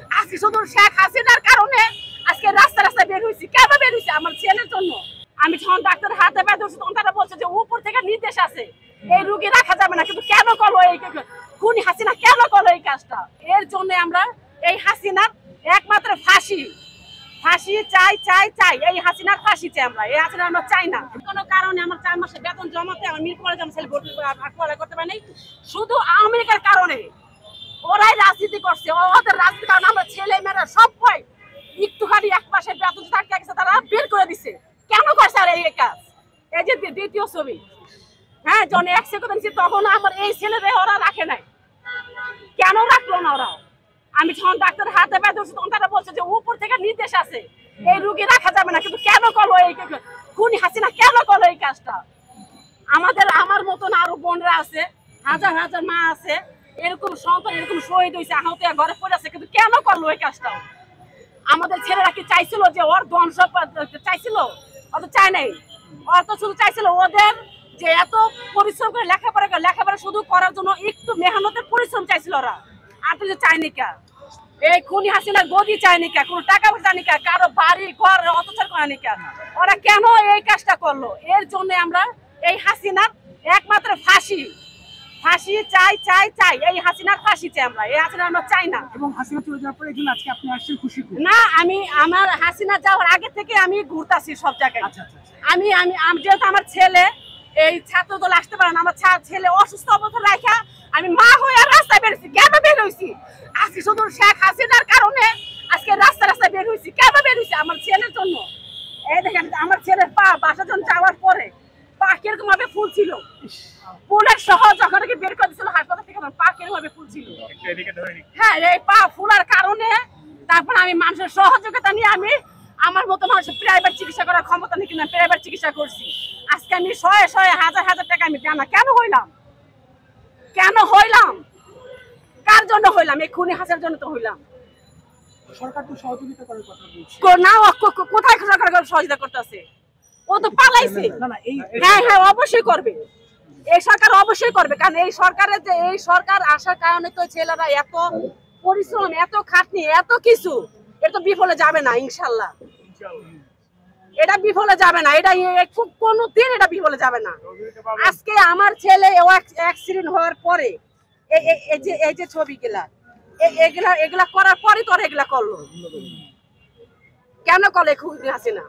আজকে শুধু শেখ হাসিনার কারণে আজকে রাস্তায় বের হয়েছি। কেন বের হয়েছি? আমার ছেলের জন্য। আমি যখন ডাক্তার হাতে পায়ে ধরছি তখন তারা বলছে যে উপর থেকে নির্দেশ আছে, এই রুগী রাখা যাবে না। কিন্তু কেন করলো এই খুনি হাসিনা, কেন করলো এই কাজটা? এর জন্য আমরা এই হাসিনার একমাত্র ফাঁসি চাই চাই চাই। এই হাসিনার ফাঁসি চাই আমরা, এই হাসিনা আমরা চাই না। কোনো কারণে আমার 4 মাসের বেতন জমাতে আমার মিরপুরে আমার ছেলে ভর্তি করতে পারে নাই, শুধু আওয়ামী লীগের কারণে। ওরাই রাজনীতি করছে, ওদের রাজনীতির কারণে আমরা ছেলে মেয়েরা সবাই একটুখানি 1 মাসের বেতন আটকে গেছে, তারা বের করে দিছে। কেন করছে আর এই কাজ? এই যে দ্বিতীয় ছবি, হ্যাঁ, যখন 1 সেকেন্ড দিচ্ছে তখন আমার এই ছেলেরা ওরা রাখে নাই। কেন রাখলো না ওরা? আমি যখন ডাক্তার হাতে পায়ে ধরছি তখন তারা বলছে যে উপর থেকে নির্দেশ আছে, এই রুগী রাখা যাবে না। কিন্তু কেন করলো এই খুনি হাসিনা, কেন করলো এই কাজটা? আমার মতন আরো বোনরা আছে, হাজার হাজার মা আছে, এরকম সন্তান এরকম শহীদ হয়েছে, আহত ঘরে পড়ে আছে। কিন্তু কেন করলো এই কাজটা? আমাদের ছেলেরা কি চাইছিল যে ওর ধ্বংস চাইছিল? অত চায় নাই। ওর তো শুধু চাইছিল ওদের যে এত পরিশ্রম করে লেখাপড়া শুধু করার জন্য একটু মেহনতের পরিশ্রম চাইছিল ওরা। আর তো চায়নি কা এই খুনি হাসিনা গদি চায়নি কা, কোনো টাকা পয়সা চায়নি কা, কারো বাড়ি ঘর অত্যাচার করেনি কা। ওরা কেন এই কাজটা করলো? এর জন্য আমরা এই হাসিনার একমাত্র ফাঁসি চাই চাই চাই। এই হাসিনার ফাঁসি চাই আমরা, এই হাসিনা আমরা চাই না। এবং হাসিনা চলে যাওয়ার পরে একজন আজকে আপনি আসছেন খুশি না, আমার হাসিনা যাওয়ার আগে থেকে আমি ঘুরতাছি সব জায়গায়। আমি যেহেতু আমার ছেলে এই ছাত্র দল আসতে পারে না, আমার ছেলে অসুস্থ অবস্থা রাখা আমি মা হয়ে রাস্তায় বেরোছি। কেন বের হয়েছি? আজকে শুধু শেখ হাসিনার কারণে আজকে রাস্তায় বের হয়েছি। কেন বের হয়েছি? আমার ছেলের জন্য। এই দেখেন আমার ছেলের পা বাসা যখন যাওয়ার পরে পা কিরকম ভাবে ফুল ছিল, ফুলের সহ যখন বের করে দিচ্ছিল হাসপাতাল থেকে, পা কিরকম ভাবে ফুল ছিল। হ্যাঁ, এই পা ফুলার কারণে তারপর আমি মানুষের সহযোগিতা নিয়ে আমি আমার মতো মানুষের প্রাইভেট চিকিৎসা করার ক্ষমতা নেই কিনা প্রাইভেট চিকিৎসা করছি। আজকে আমি শয়ে হাজার হাজার টাকা আমি জানা কেন হইলাম? কার জন্য হইলাম? এই খুনি হাসার জন্য তো হইলাম। সরকার তো সহযোগিতা করার কথা বলছে না, কোথায় সরকার সহযোগিতা করতেছে? ও তো পালাইছে। হ্যাঁ, অবশ্যই করবে। এই সরকার অবশ্যই করবে, কারণ এই সরকার আসার কারণে তো ছেলেরা এত পরিশ্রম, এত খাটনি, এত কিছু, এটা তো বিফলে যাবে না ইনশাল্লাহ। এটা বিফলে যাবে না, এটা কোনোদিন এটা বিফলে যাবে না। আজকে আমার ছেলে অ্যাক্সিডেন্ট হওয়ার পরে এই যে ছবিগুলা এগুলা করার পরে তো এগুলা করলো। কেন করলে খুনি হাসিনা?